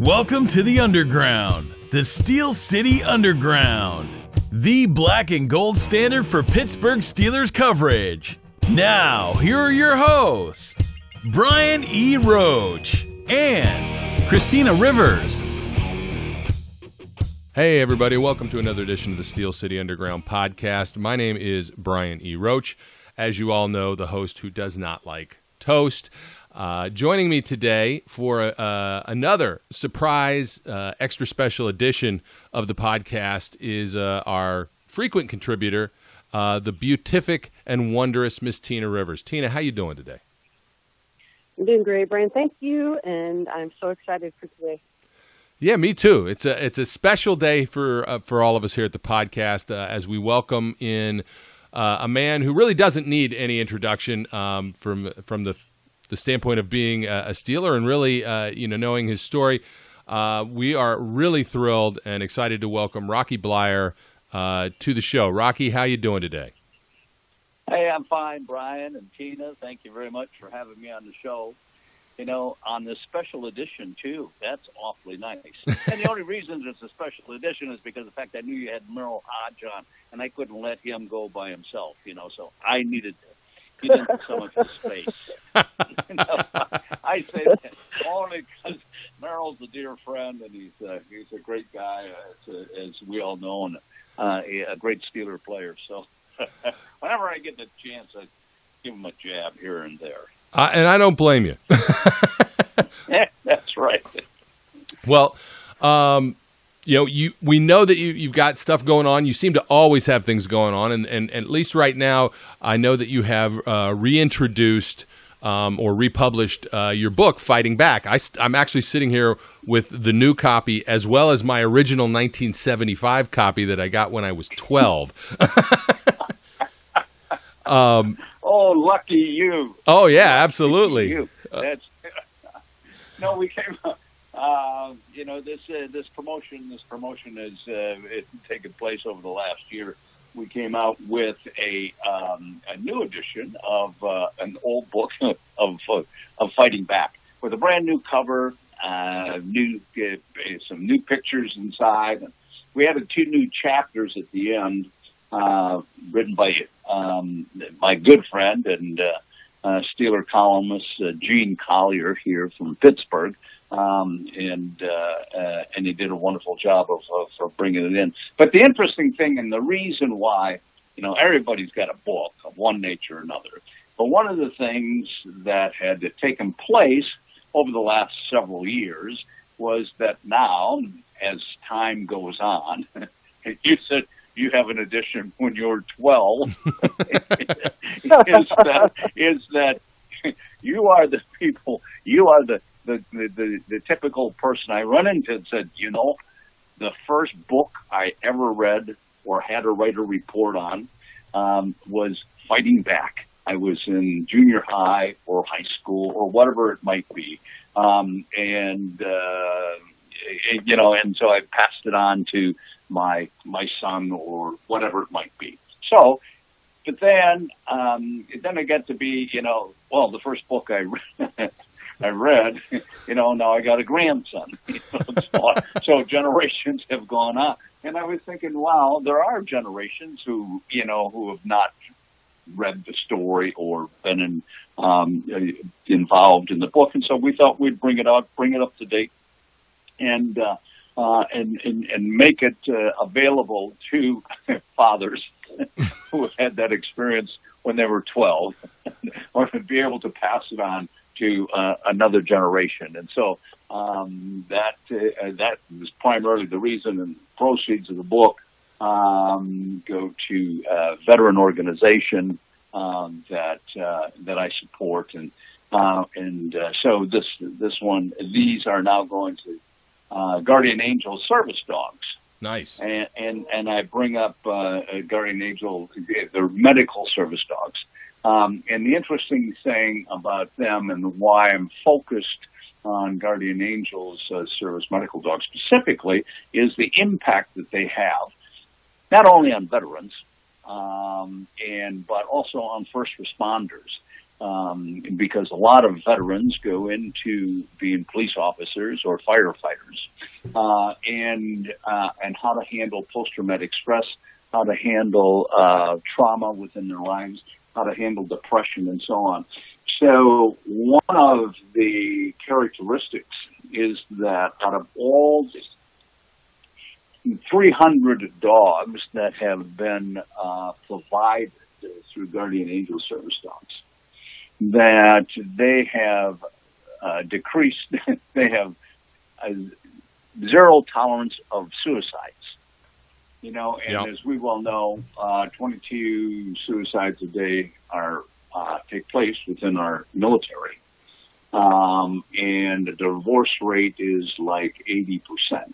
Welcome to the Underground, the Steel City Underground, the black and gold standard for Pittsburgh Steelers coverage. Now, here are your hosts, Brian E. Roach and Christina Rivers. Hey everybody, welcome to another edition of the Steel City Underground podcast. My name is Brian E. Roach. As you all know, the host who does not like toast. Joining me today for another surprise extra special edition of the podcast is our frequent contributor, the beatific and wondrous Miss Tina Rivers. Tina, how you doing today? I'm doing great, Brian. Thank you, and I'm so excited for today. Yeah, me too. It's a special day for all of us here at the podcast as we welcome in a man who really doesn't need any introduction from the standpoint of being a Steeler and really knowing his story. We are really thrilled and excited to welcome Rocky Bleier to the show. Rocky, how you doing today? Hey, I'm fine, Brian and Tina. Thank you very much for having me on the show. You know, on this special edition, too, that's awfully nice. And the only reason it's a special edition is because of the fact I knew you had Merle Hodge on, and I couldn't let him go by himself, so I needed to get into some of his space. I say that only because Merle's a dear friend, and he's a great guy, as we all know, and a great Steeler player. So whenever I get the chance, I give him a jab here and there. And I don't blame you. That's right. Well, we know that you've got stuff going on. You seem to always have things going on, and at least right now, I know that you have reintroduced or republished your book, Fighting Back. I'm actually sitting here with the new copy as well as my original 1975 copy that I got when I was 12. Oh, lucky you! Oh yeah, absolutely. You. That's no. We came. This promotion has taken place over the last year. We came out with a new edition of an old book of Fighting Back with a brand new cover, some new pictures inside. We added 2 new chapters at the end, written by my good friend and Steeler columnist Gene Collier here from Pittsburgh, and he did a wonderful job of bringing it in. But the interesting thing, and the reason why, everybody's got a book of one nature or another, but one of the things that had taken place over the last several years was that now, as time goes on, you said you have an edition when you're 12, is that you are the people, you are the typical person I run into and said, the first book I ever read or had to write a report on was Fighting Back. I was in junior high or high school or whatever it might be. And so I passed it on to my son or whatever it might be. So, but then it got to be, the first book I read, now I got a grandson. So generations have gone on. And I was thinking, wow, there are generations who have not read the story or been involved in the book. And so we thought we'd bring it up to date and make it available to fathers who have had that experience when they were 12, or to be able to pass it on to another generation. And so that was primarily the reason, and proceeds of the book go to a veteran organization that I support, and so this one, these are now going to Guardian Angel service dogs. Nice. And I bring up Guardian Angel, they're medical service dogs. And the interesting thing about them and why I'm focused on Guardian Angels service medical dogs specifically is the impact that they have, not only on veterans, but also on first responders. because a lot of veterans go into being police officers or firefighters, and how to handle post-traumatic stress, how to handle trauma within their lives, how to handle depression, and so on. So one of the characteristics is that out of all 300 dogs that have been provided through Guardian Angel Service Dogs, that they have decreased, they have zero tolerance of suicides. And as we well know, 22 suicides a day take place within our military. And the divorce rate is like 80%.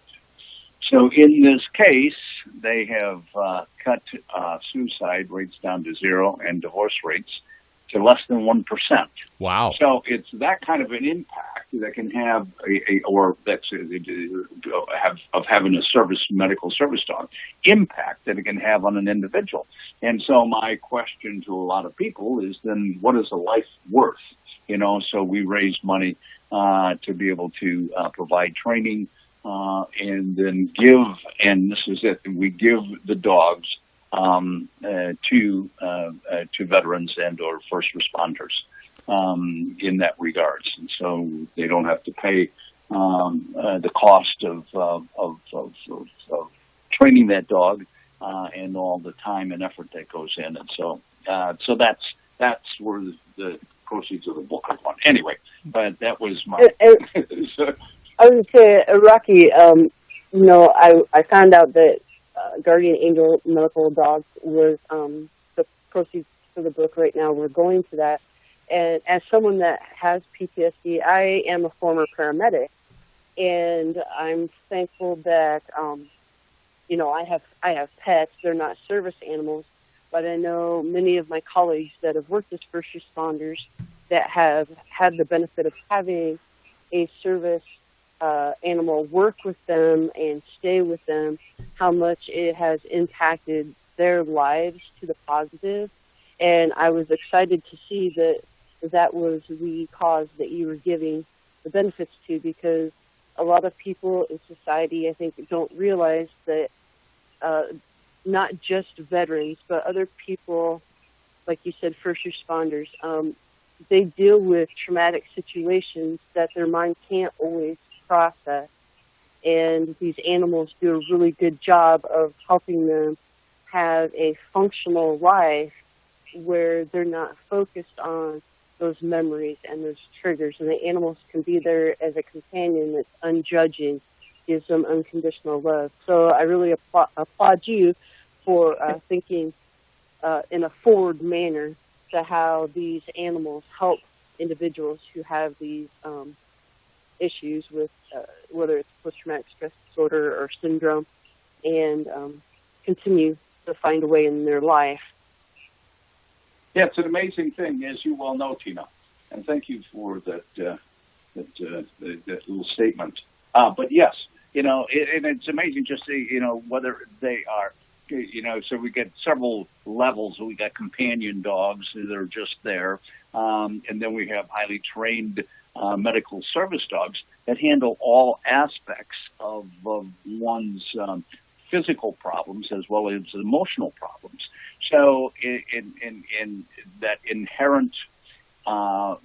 So in this case, they have cut suicide rates down to zero and divorce rates to less than 1%. Wow. So it's that kind of an impact that can have of having a medical service dog impact that it can have on an individual. And so my question to a lot of people is then what is a life worth? So we raise money to be able to provide training and then give, and this is it, we give the dogs to veterans and or first responders in that regards, and so they don't have to pay the cost of training that dog and all the time and effort that goes in, and so that's where the proceeds of the book are going. Anyway, but that was my. I would say, Rocky. I found out that Guardian Angel Medical Dogs was the proceeds for the book right now. We're going to that. And as someone that has PTSD, I am a former paramedic, and I'm thankful that I have pets. They're not service animals, but I know many of my colleagues that have worked as first responders that have had the benefit of having a service animal work with them and stay with them, how much it has impacted their lives to the positive. And I was excited to see that was the cause that you were giving the benefits to, because a lot of people in society, I think, don't realize that not just veterans, but other people, like you said, first responders, they deal with traumatic situations that their mind can't always process. And these animals do a really good job of helping them have a functional life where they're not focused on those memories and those triggers. And the animals can be there as a companion that's unjudging, gives them unconditional love. So I really applaud you for thinking in a forward manner to how these animals help individuals who have these issues with whether it's post-traumatic stress disorder or syndrome, and continue to find a way in their life. Yeah, it's an amazing thing, as you well know, Tina, and thank you for that little statement. But yes, and it's amazing just to, whether they are, so we get several levels. We got companion dogs that are just there, and then we have highly trained medical service dogs that handle all aspects of one's physical problems as well as emotional problems. So in that inherent, what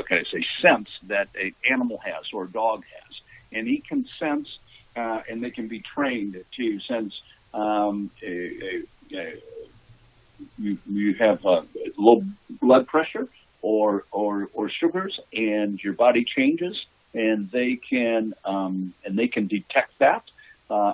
can I say, sense that an animal has or a dog has, and he can sense, and they can be trained to sense. You have low blood pressure or sugars, and your body changes, and they can detect that,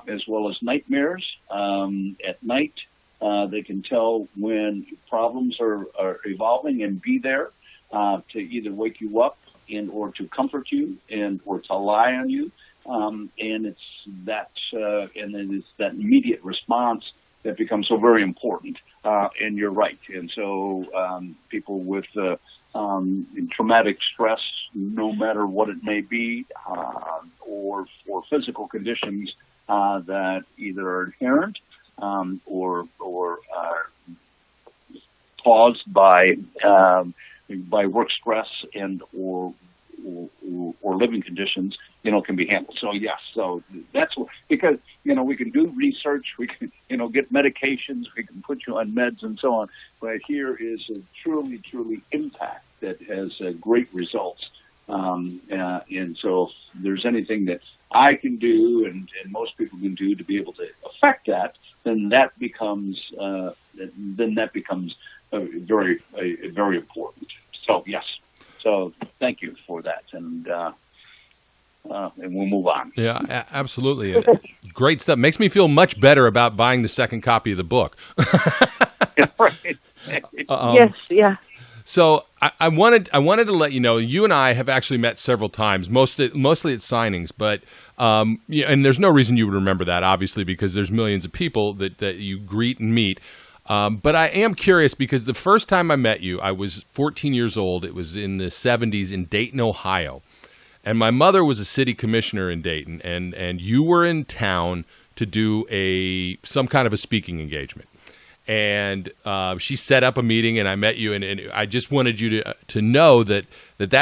as well as nightmares at night. They can tell when problems are evolving and be there to either wake you up and or to comfort you and or to lie on you. And it's that and then it's that immediate response that becomes so very important. And you're right. And so people with traumatic stress, no matter what it may be, or physical conditions that either are inherent or are caused by work stress and or living conditions, can be handled. So yes, so that's because we can do research, we can get medications, we can put you on meds and so on. But here is a truly impact that has great results. And so if there's anything that I can do and most people can do to be able to affect that, then that becomes very important. So yes, so thank you for that, and we'll move on. Yeah, absolutely. Great stuff. Makes me feel much better about buying the second copy of the book. Right. Yes, yeah. So I wanted to let you know, you and I have actually met several times, mostly at signings, but and there's no reason you would remember that, obviously, because there's millions of people that you greet and meet. But I am curious because the first time I met you, I was 14 years old. It was in the 70s in Dayton, Ohio. And my mother was a city commissioner in Dayton, and you were in town to do some kind of a speaking engagement. And she set up a meeting, and I met you, and I just wanted you to know that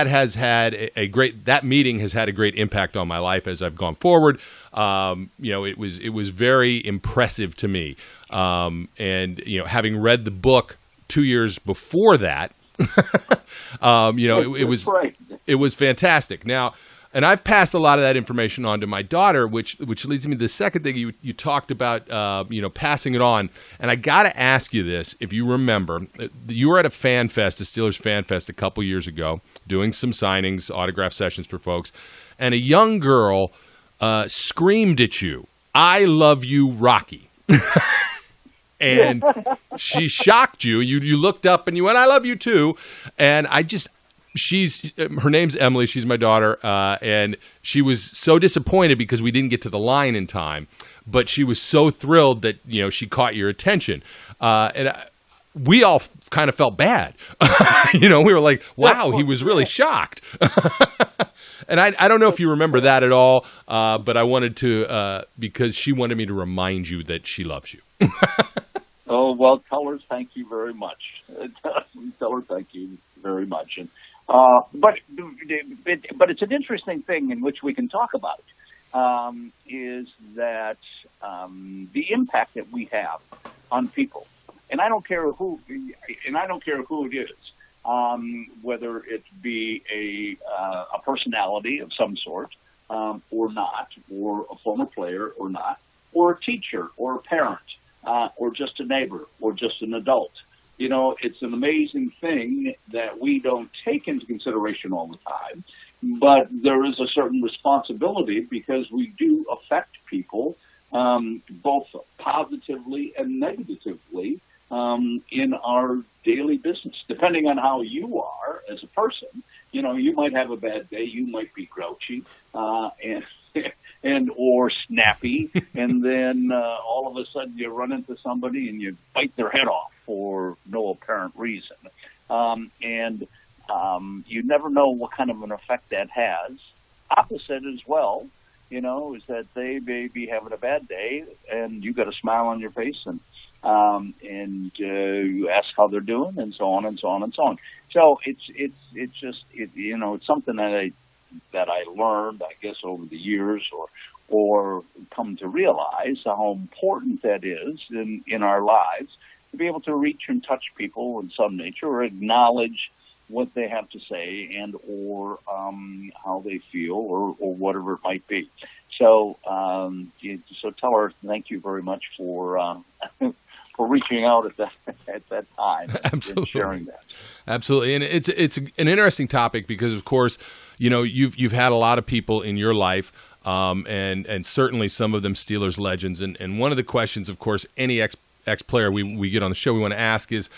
has had that meeting has had a great impact on my life as I've gone forward. It was very impressive to me, and having read the book 2 years before that, it was fantastic. Now. And I've passed a lot of that information on to my daughter, which leads me to the second thing you talked about, passing it on. And I got to ask you this, if you remember, you were at a fan fest, a Steelers fan fest a couple years ago, doing some signings, autograph sessions for folks, and a young girl screamed at you, "I love you, Rocky." And she shocked you. You looked up and you went, "I love you too." And her name's Emily. She's my daughter, and she was so disappointed because we didn't get to the line in time. But she was so thrilled that she caught your attention, and we all kind of felt bad. We were like, "Wow, he was really shocked." And I don't know if you remember that at all, but I wanted to because she wanted me to remind you that she loves you. Oh well, tell her thank you very much. Tell her thank you very much. And but it's an interesting thing in which we can talk about is that the impact that we have on people, and I don't care who it is, whether it be a personality of some sort or not, or a former player or not, or a teacher or a parent or just a neighbor or just an adult. It's an amazing thing that we don't take into consideration all the time, but there is a certain responsibility because we do affect people both positively and negatively in our daily business, depending on how you are as a person. You might have a bad day, you might be grouchy and or snappy, and then all of a sudden you run into somebody and you bite their head off for no apparent reason. And you never know what kind of an effect that has. Opposite as well, is that they may be having a bad day and you got a smile on your face and you ask how they're doing and so on and so on and so on. So it's just something that I learned, I guess, over the years or come to realize how important that is in our lives to be able to reach and touch people in some nature or acknowledge what they have to say and or how they feel or whatever it might be. So so tell her thank you very much for reaching out at that time. Absolutely. And sharing that. Absolutely, and it's an interesting topic because, of course, you've had a lot of people in your life, and certainly some of them Steelers legends. And one of the questions, of course, any ex-player we get on the show we want to ask is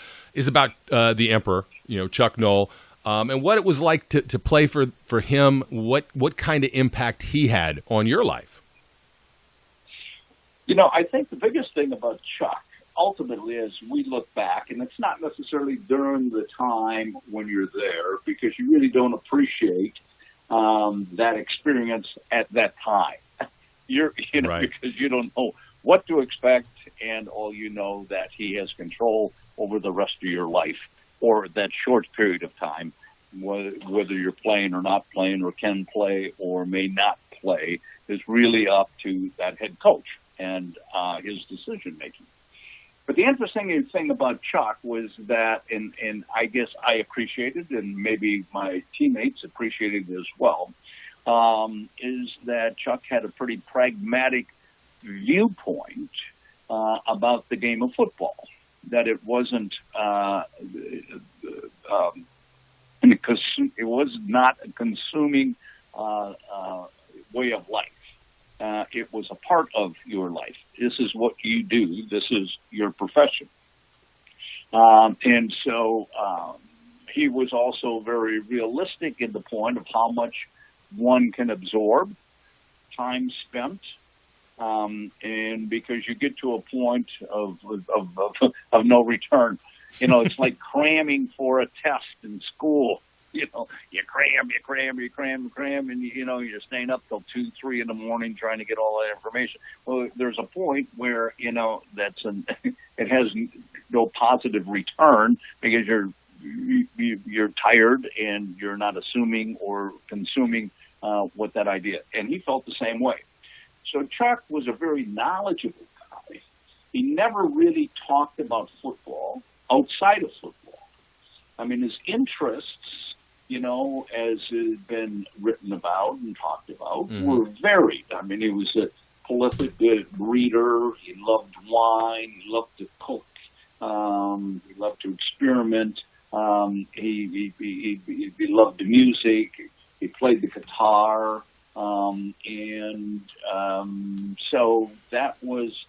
about the Emperor, Chuck Noll, and what it was like to play for him. What kind of impact he had on your life? I think the biggest thing about Chuck, ultimately, as we look back, and it's not necessarily during the time when you're there because you really don't appreciate that experience at that time. Right. Because you don't know what to expect and all you know that he has control over the rest of your life, or that short period of time, whether you're playing or not playing, or can play or may not play, is really up to that head coach and his decision making. But the interesting thing about Chuck was that, and I guess I appreciated, and maybe my teammates appreciated as well, is that Chuck had a pretty pragmatic viewpoint about the game of football. That it wasn't because it was not a consuming way of life. It was a part of your life. This is what you do. This is your profession. And so he was also very realistic in the point of how much one can absorb, time spent, and because you get to a point of no return. You know, it's like cramming for a test in school. You know, you cram, and you're staying up till 2, 3 in the morning trying to get all that information. Well, there's a point where it has no positive return because you're tired and you're not assuming or consuming what that idea. And he felt the same way. So Chuck was a very knowledgeable guy. He never really talked about football outside of football. I mean, his interests, as has been written about and talked about, were varied. I mean, he was a prolific reader. He loved wine. He loved to cook. He loved to experiment. He loved the music. He played the guitar. So that was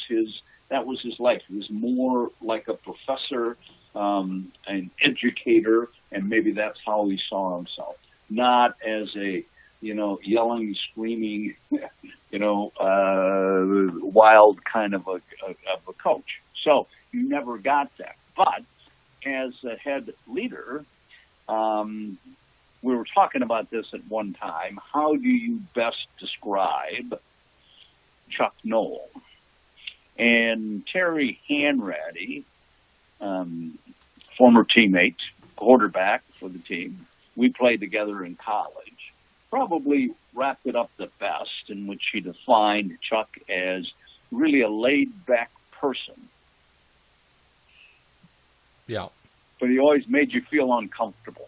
his life. He was more like a professor, an educator, and maybe that's how he saw himself. Not as a, yelling, screaming, wild kind of a coach. So you never got that. But as a head leader, we were talking about this at one time. How do you best describe Chuck Noll? And Terry Hanratty, former teammate, quarterback for the team, we played together in college, probably wrapped it up the best, in which he defined Chuck as really a laid-back person. Yeah. But he always made you feel uncomfortable.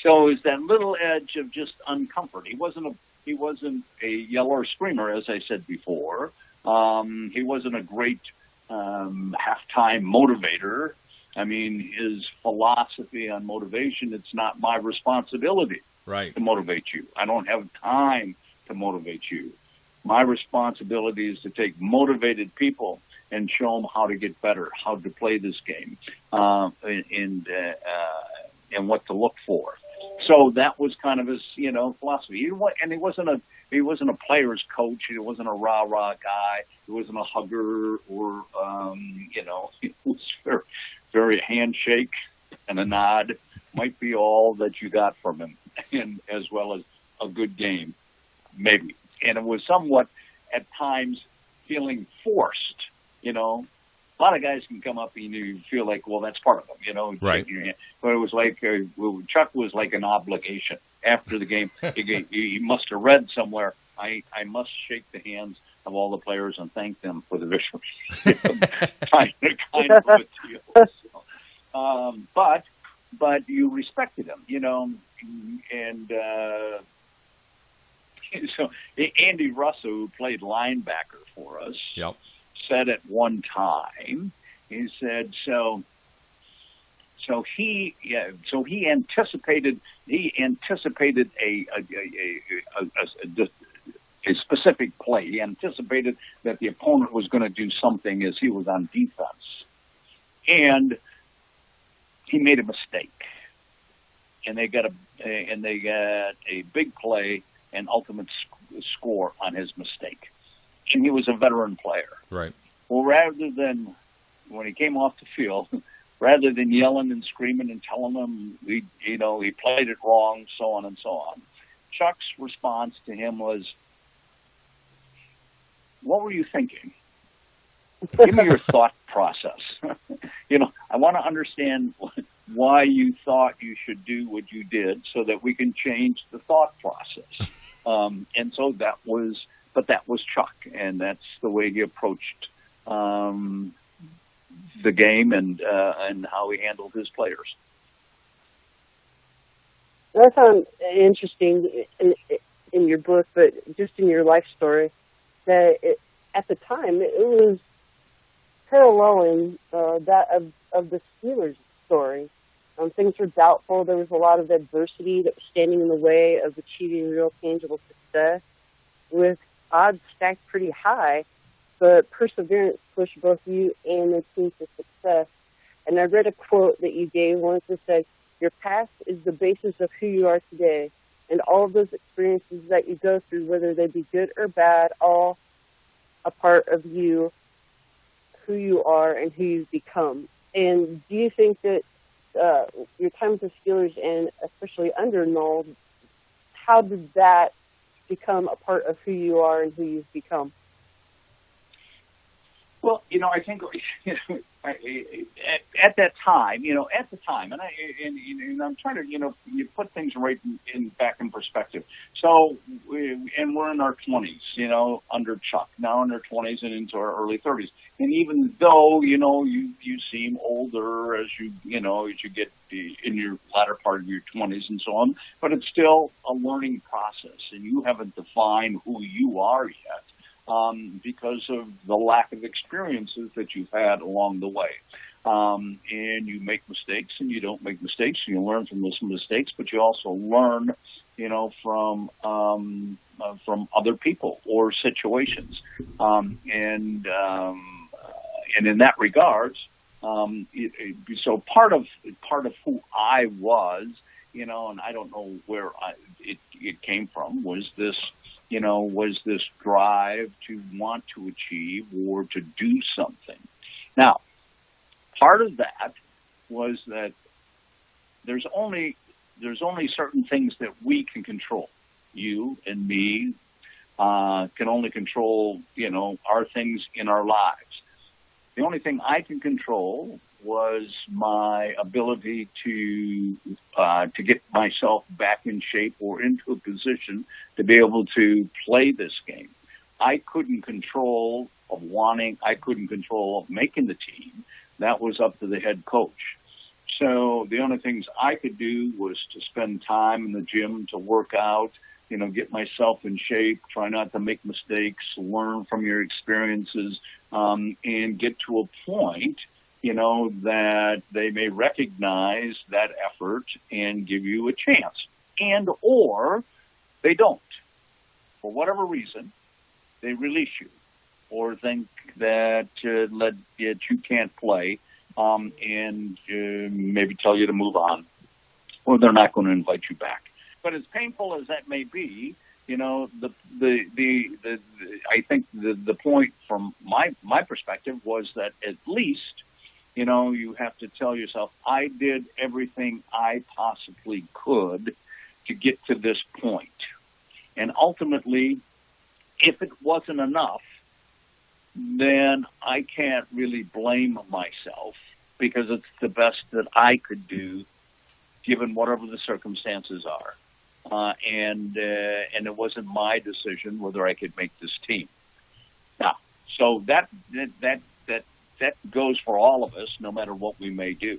So it was that little edge of just uncomfort. He wasn't a yeller or screamer, as I said before. He wasn't a great halftime motivator. I mean, his philosophy on motivation, it's not my responsibility to motivate you. I don't have time to motivate you. My responsibility is to take motivated people and show them how to get better, how to play this game, and what to look for. So that was kind of his, philosophy. He wasn't a player's coach. He wasn't a rah-rah guy. He wasn't a hugger or, he was very, very handshake and a nod might be all that you got from him, and as well as a good game, maybe. And it was somewhat, at times, feeling forced. A lot of guys can come up and you feel like, well, that's part of them, Right. But it was like, Chuck was like an obligation. After the game, he must have read somewhere, I must shake the hands of all the players and thank them for the victory. kind of a deal. So, but you respected him, and so Andy Russo, who played linebacker for us, said at one time, he said, so he anticipated a specific play. He anticipated that the opponent was going to do something as he was on defense, and he made a mistake, and they got a big play and ultimate score on his mistake. And he was a veteran player. Right. Well, rather than, when he came off the field, rather than yelling and screaming and telling him he played it wrong, so on and so on, Chuck's response to him was, what were you thinking? Give me your thought process. I want to understand why you thought you should do what you did so that we can change the thought process. And so that was Chuck, and that's the way he approached the game and how he handled his players. I found interesting in your book, but just in your life story, that at the time it was paralleling that of the Steelers story. Things were doubtful. There was a lot of adversity that was standing in the way of achieving real tangible success, with odds stacked pretty high, but perseverance pushed both you and the team to success. And I read a quote that you gave once that said, "Your past is the basis of who you are today, and all of those experiences that you go through, whether they be good or bad, all a part of you, who you are and who you've become." And do you think that your time with the Steelers, and especially under Noel, how did that become a part of who you are and who you've become? Well, I think at that time, and I'm trying to, you put things right back in perspective. So, and we're in our 20s, under Chuck, now in our 20s and into our early 30s. And even though, you seem older as you get in your latter part of your 20s and so on, but it's still a learning process, and you haven't defined who you are yet. Because of the lack of experiences that you've had along the way. And you make mistakes and you don't make mistakes, and you learn from those mistakes, but you also learn, from other people or situations. And in that regards, so part of who I was, and I don't know where it came from, was this drive to want to achieve or to do something. Now, part of that was that there's only certain things that we can control. You and me can only control, our things in our lives. The only thing I can control was my ability to get myself back in shape or into a position to be able to play this game. I couldn't control I couldn't control making the team. That was up to the head coach. So the only things I could do was to spend time in the gym, to work out, get myself in shape, try not to make mistakes, learn from your experiences, and get to a point that they may recognize that effort and give you a chance. And or they don't. For whatever reason, they release you or think that you can't play, and maybe tell you to move on, or they're not going to invite you back. But as painful as that may be, I think the point from my perspective was that at least, you have to tell yourself, I did everything I possibly could to get to this point. And ultimately, if it wasn't enough, then I can't really blame myself, because it's the best that I could do given whatever the circumstances are. And it wasn't my decision whether I could make this team. Now, so that goes for all of us, no matter what we may do.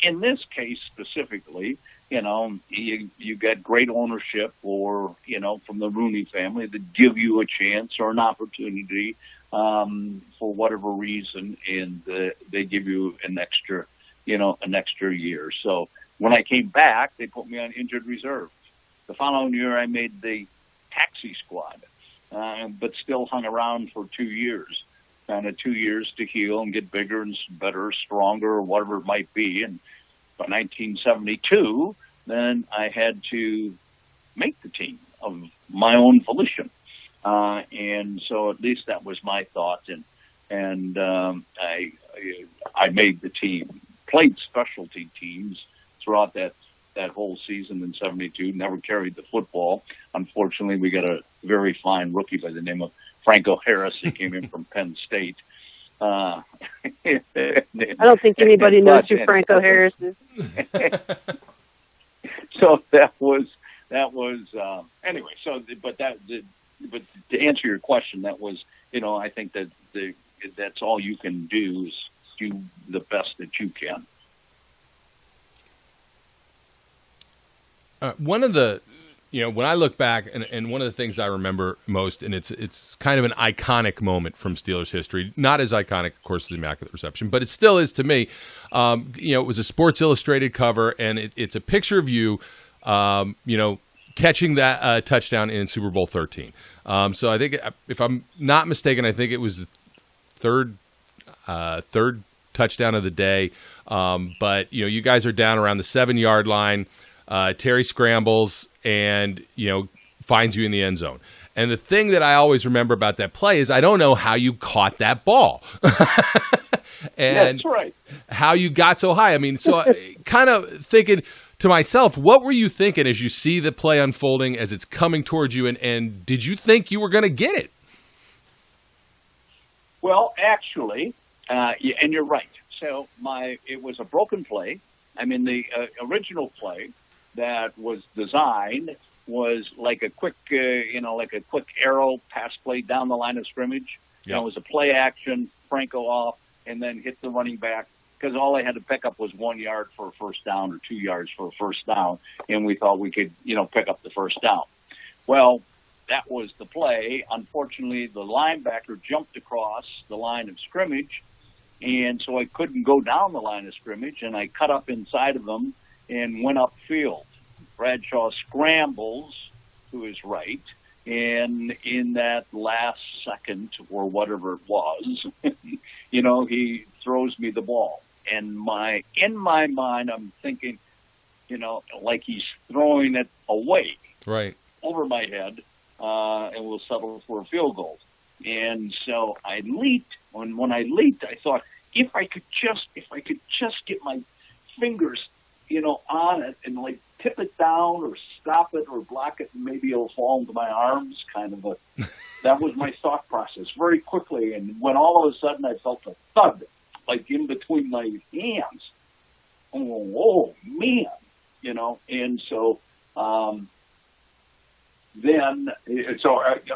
In this case specifically, you get great ownership, or from the Rooney family, that give you a chance or an opportunity for whatever reason, and they give you an extra year. So when I came back, they put me on injured reserve. The following year, I made the taxi squad, but still hung around for 2 years. Kind of 2 years to heal and get bigger and better, stronger, or whatever it might be. And by 1972, then I had to make the team of my own volition. And so at least that was my thought. And I made the team, played specialty teams throughout that whole season in 72, never carried the football. Unfortunately, we got a very fine rookie by the name of Franco Harris, he came in from Penn State. I don't think anybody knows who Franco Harris is. So that was anyway. So, but to answer your question, that was, I think that that's all you can do is do the best that you can. One of the, when I look back, and one of the things I remember most, and it's kind of an iconic moment from Steelers history, not as iconic, of course, as the Immaculate Reception, but it still is to me. It was a Sports Illustrated cover, and it's a picture of you, catching that touchdown in Super Bowl 13. So I think, if I'm not mistaken, I think it was the third touchdown of the day. But you guys are down around the 7-yard line. Terry scrambles and, finds you in the end zone. And the thing that I always remember about that play is I don't know how you caught that ball. And that's right. How you got so high. I mean, so kind of thinking to myself, what were you thinking as you see the play unfolding, as it's coming towards you, and did you think you were going to get it? Well, actually, and you're right. So it was a broken play. I mean, the original play that was designed was like a quick, arrow pass play down the line of scrimmage. Yep. It was a play action, Franco off, and then hit the running back, because all I had to pick up was 1 yard for a first down or 2 yards for a first down, and we thought we could, pick up the first down. Well, that was the play. Unfortunately, the linebacker jumped across the line of scrimmage, and so I couldn't go down the line of scrimmage, and I cut up inside of them and went upfield. Bradshaw scrambles to his right, and in that last second, or whatever it was, he throws me the ball. And in my mind, I'm thinking, like he's throwing it away, right, over my head, and we'll settle for a field goal. And so I leaped. When I leaped, I thought, if I could just get my fingers, on it and like tip it down or stop it or block it, and maybe it'll fall into my arms, that was my thought process very quickly. And when all of a sudden I felt a thud, like in between my hands, oh man, and so,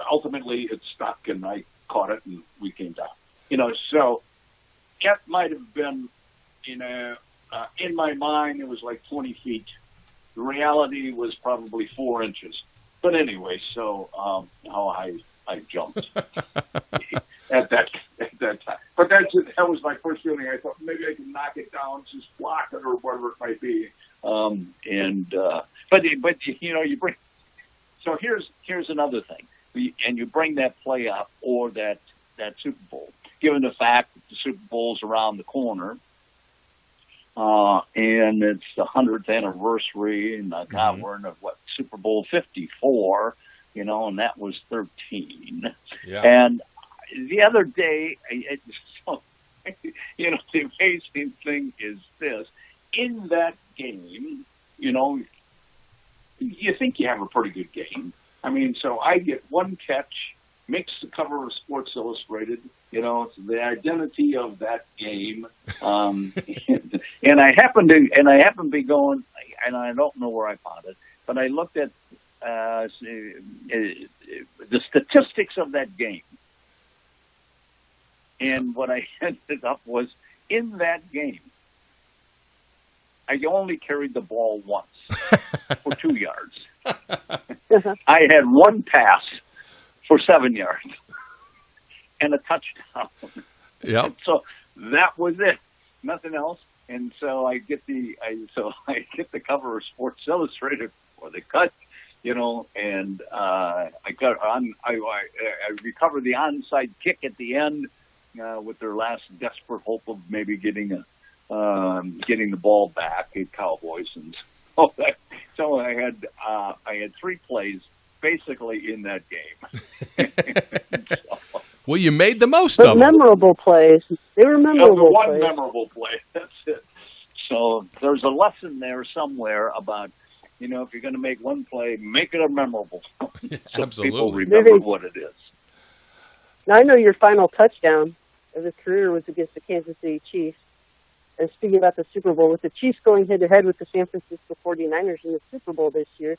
ultimately it stuck and I caught it and we came down, so that might have been, in my mind, it was like 20 feet. The reality was probably 4 inches. But anyway, so how I jumped at that time. But that was my first feeling. I thought maybe I can knock it down, just block it or whatever it might be. But you bring. So here's another thing, and you bring that play up or that Super Bowl, given the fact that the Super Bowl's around the corner. And it's the 100th anniversary, and God, we're in Super Bowl 54, and that was 13. Yeah. And the other day, the amazing thing is this: in that game, you think you have a pretty good game. I mean, so I get one catch, makes the cover of Sports Illustrated. It's the identity of that game. And I happen to be going, and I don't know where I found it, but I looked at the statistics of that game. And what I ended up was, in that game, I only carried the ball once for 2 yards. I had one pass for 7 yards. And a touchdown. Yep. So that was it. Nothing else. And so I get the cover of Sports Illustrated for the cut, and I recover the onside kick at the end with their last desperate hope of maybe getting the ball back at Cowboys, and so I had 3 plays basically in that game. So, well, you made the most of them. Memorable plays. They were memorable plays. Memorable play. That's it. So there's a lesson there somewhere about, if you're going to make one play, make it a memorable. So Absolutely. people remember what it is. Now, I know your final touchdown of his career was against the Kansas City Chiefs. And speaking about the Super Bowl, with the Chiefs going head-to-head with the San Francisco 49ers in the Super Bowl this year,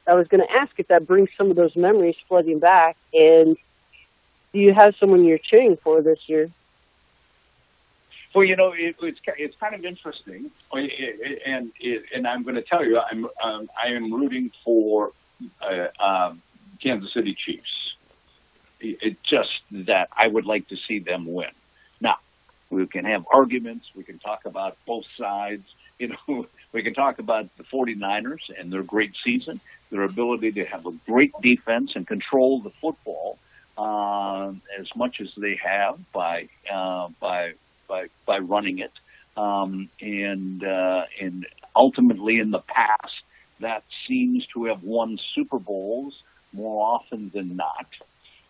I was going to ask if that brings some of those memories flooding back. And do you have someone you're cheering for this year? Well, it's kind of interesting, and I'm going to tell you, I am rooting for Kansas City Chiefs. It's just that I would like to see them win. Now, we can have arguments. We can talk about both sides. We can talk about the 49ers and their great season, their ability to have a great defense and control the football as much as they have by running it, and ultimately in the past that seems to have won Super Bowls more often than not.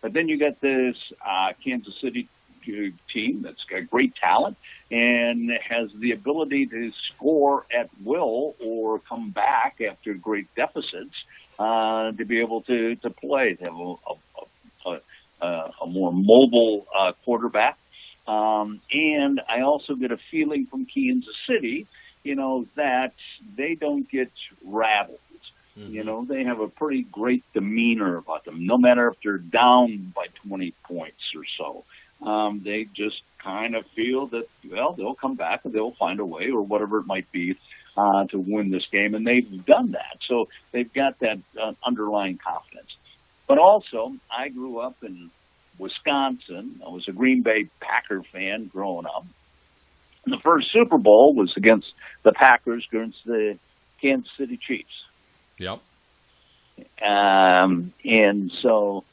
But then you get this Kansas City team that's got great talent and has the ability to score at will or come back after great deficits to be able to play. They have a more mobile quarterback. And I also get a feeling from Kansas City, that they don't get rattled. Mm-hmm. They have a pretty great demeanor about them, no matter if they're down by 20 points or so. They just kind of feel that, they'll come back and they'll find a way or whatever it might be to win this game. And they've done that. So they've got that underlying confidence. But also, I grew up in Wisconsin. I was a Green Bay Packer fan growing up. And the first Super Bowl was against the Packers against the Kansas City Chiefs. Yep. And so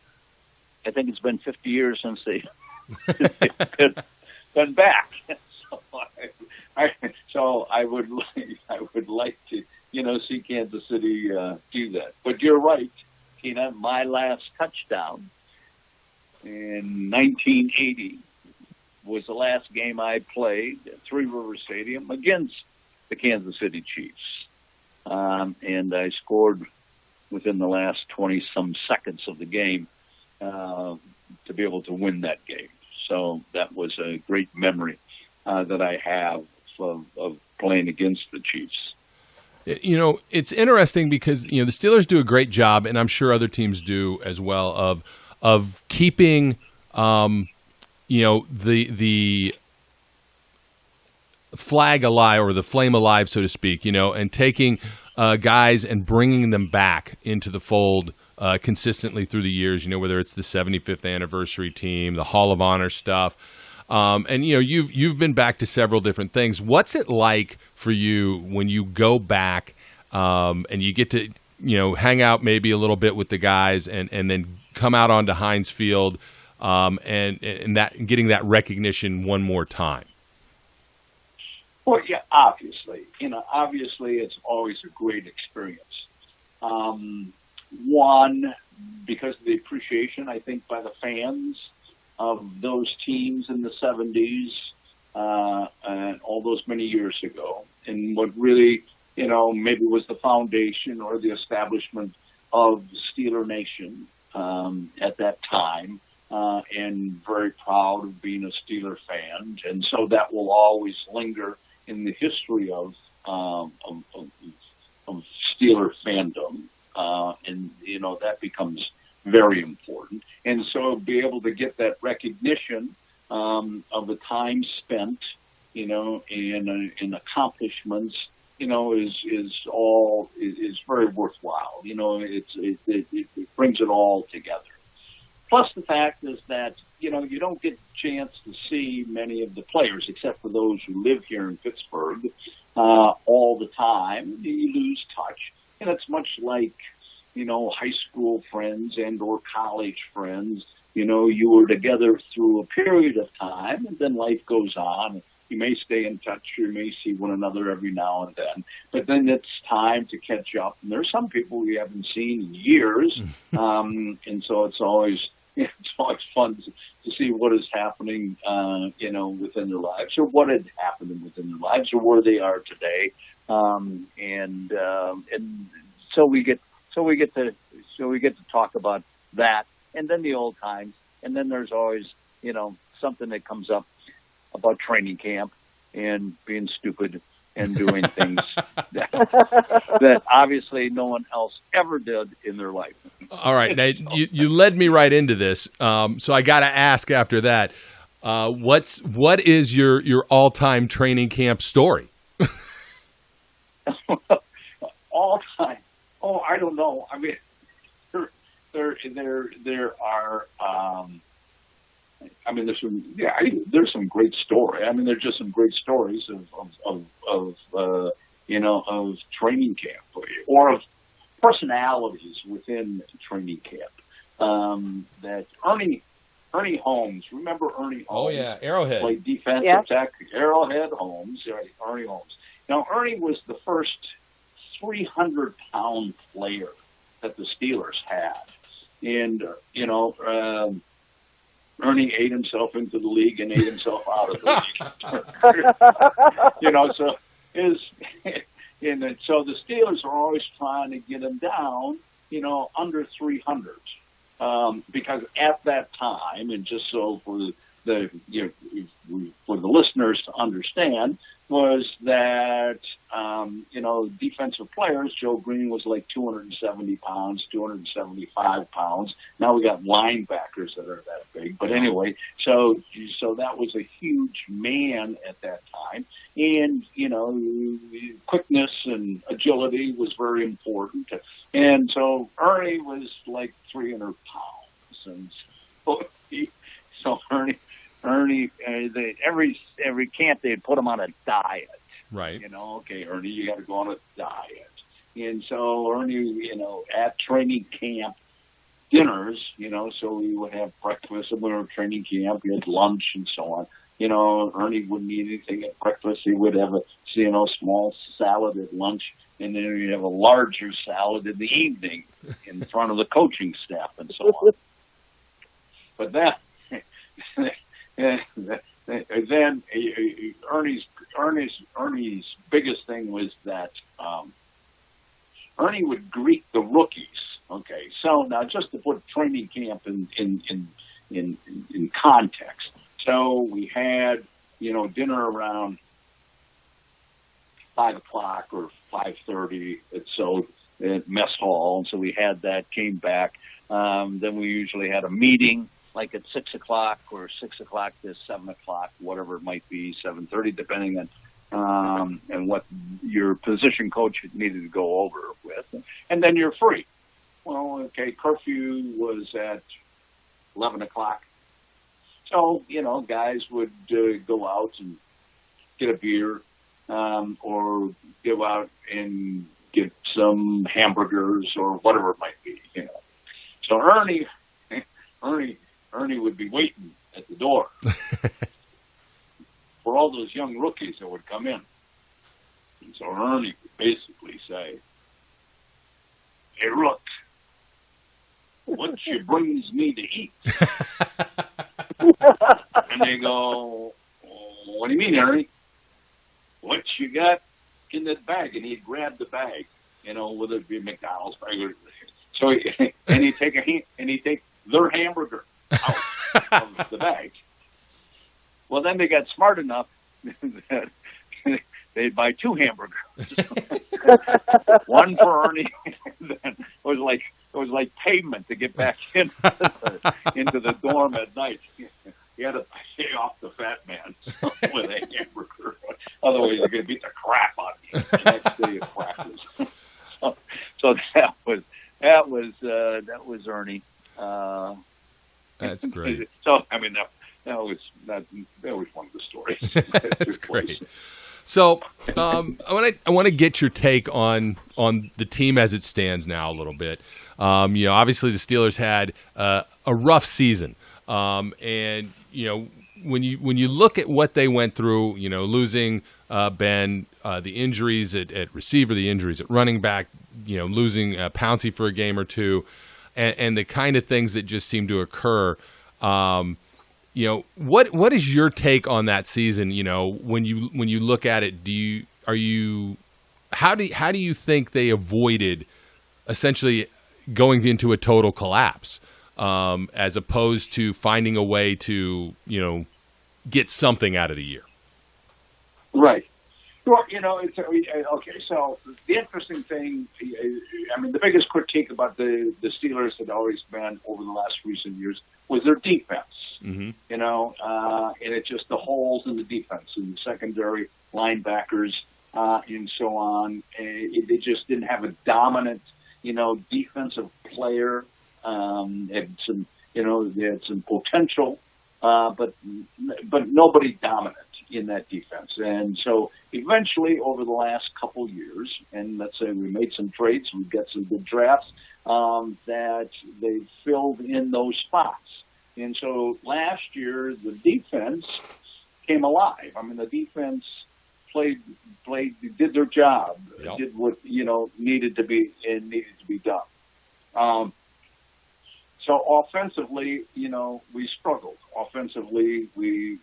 I think it's been 50 years since they've been back. So I would like to, see Kansas City do that. But you're right, Tina. My last touchdown in 1980 was the last game I played at Three River Stadium against the Kansas City Chiefs. And I scored within the last 20-some seconds of the game to be able to win that game. So that was a great memory that I have of playing against the Chiefs. It's interesting because, the Steelers do a great job, and I'm sure other teams do as well, of keeping, the flag alive or the flame alive, so to speak, and taking guys and bringing them back into the fold consistently through the years, whether it's the 75th anniversary team, the Hall of Honor stuff. And, you've been back to several different things. What's it like for you when you go back and you get to, hang out maybe a little bit with the guys and then come out onto Heinz Field and that getting that recognition one more time? Well, yeah, obviously. Obviously it's always a great experience. One, because of the appreciation, I think, by the fans of those teams in the 70s and all those many years ago. And what really, maybe was the foundation or the establishment of Steeler Nation at that time. And very proud of being a Steeler fan. And so that will always linger in the history of Steeler fandom. And, that becomes very important. And so be able to get that recognition of the time spent, in accomplishments, is very worthwhile. It brings it all together. Plus the fact is that, you don't get a chance to see many of the players, except for those who live here in Pittsburgh, all the time. You lose touch. And it's much like, high school friends and or college friends. You were together through a period of time, and then life goes on. You may stay in touch. You may see one another every now and then. But then it's time to catch up. And there's some people we haven't seen in years. And so it's always fun to see what is happening, within their lives, or what had happened within their lives, or where they are today. And so we get to talk about that, and then the old times, And then there's always, something that comes up about training camp and being stupid and doing things that obviously no one else ever did in their life. All right. Now, you led me right into this. So I got to ask after that, what is your all-time training camp story? All time. Oh, I don't know. I mean, there are. I mean, there's some great story. I mean, there's just some great stories of training camp or of personalities within training camp. That Ernie Holmes. Remember Ernie Holmes? Oh yeah, Arrowhead. Played defensive tackle. Arrowhead Holmes. Right, Ernie Holmes. Now Ernie was the first 300-pound player that the Steelers had, and Ernie ate himself into the league and ate himself out of the league. So the Steelers are always trying to get him down, under 300, because at that time, and just so for the listeners to understand, was that defensive players. Joe Green was like 270 pounds, 275 pounds. Now we got linebackers that are that big. But anyway, so that was a huge man at that time, and quickness and agility was very important. And so Ernie was like 300 pounds, and so Ernie, every camp they'd put him on a diet. Right. Okay, Ernie, you got to go on a diet. And so Ernie, at training camp dinners, so we would have breakfast and we were at training camp. We had lunch and so on. Ernie wouldn't eat anything at breakfast. He would have a small salad at lunch, and then he'd have a larger salad in the evening in front of the coaching staff and so on. But that. Then Ernie's biggest thing was that Ernie would greet the rookies. Okay, so now just to put training camp in context. So we had dinner around 5:00 or 5:30 at mess hall, and so we had that. Came back. Then we usually had a meeting, like at 6:00 or 6:00 to 7:00, whatever it might be, 7:30, depending on and what your position coach needed to go over with. And then you're free. Well, okay, curfew was at 11:00. So, guys would go out and get a beer or go out and get some hamburgers or whatever it might be, So Ernie would be waiting at the door for all those young rookies that would come in. And so Ernie would basically say, "Hey, Rook, what you brings me to eat?" And they go, "What do you mean, Ernie? What you got in that bag?" And he'd grab the bag, whether it be a McDonald's bag. So he'd take their hamburger out of the bag. Well, then they got smart enough that they'd buy 2 hamburgers, one for Ernie. It was like pavement to get back into the dorm at night. You had to pay off the fat man with a hamburger, otherwise you're going to beat the crap out of you the next day of practice. So that was Ernie. That's great. So I mean that was one of the stories. That's great. So I want to get your take on the team as it stands now a little bit. Obviously the Steelers had a rough season, and when you look at what they went through, losing Ben, the injuries at receiver, the injuries at running back, losing Pouncey for a game or two, and the kind of things that just seem to occur. What is your take on that season? When you look at it, how do you think they avoided essentially going into a total collapse? as opposed to finding a way to, get something out of the year. Right. Well, it's okay. So the interesting thing, the biggest critique about the Steelers had always been over the last recent years was their defense. Mm-hmm. And it's just the holes in the defense and the secondary linebackers and so on. They just didn't have a dominant, defensive player. Had some, they had some potential, but nobody dominant in that defense. And so eventually over the last couple years, and let's say we made some trades, we've got some good drafts, that they filled in those spots. And so last year, the defense came alive. The defense did their job, yep. Did what, needed to be done. So offensively, we struggled. Offensively, we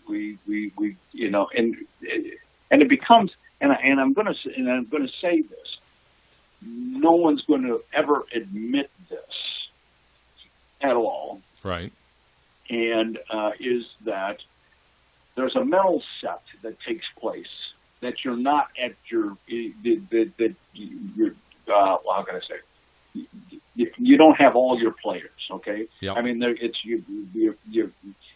and it becomes, and I'm going to say this. No one's going to ever admit this at all. Right. And is that there's a mental set that takes place that you're not at your how can I say? You don't have all your players, okay? Yep.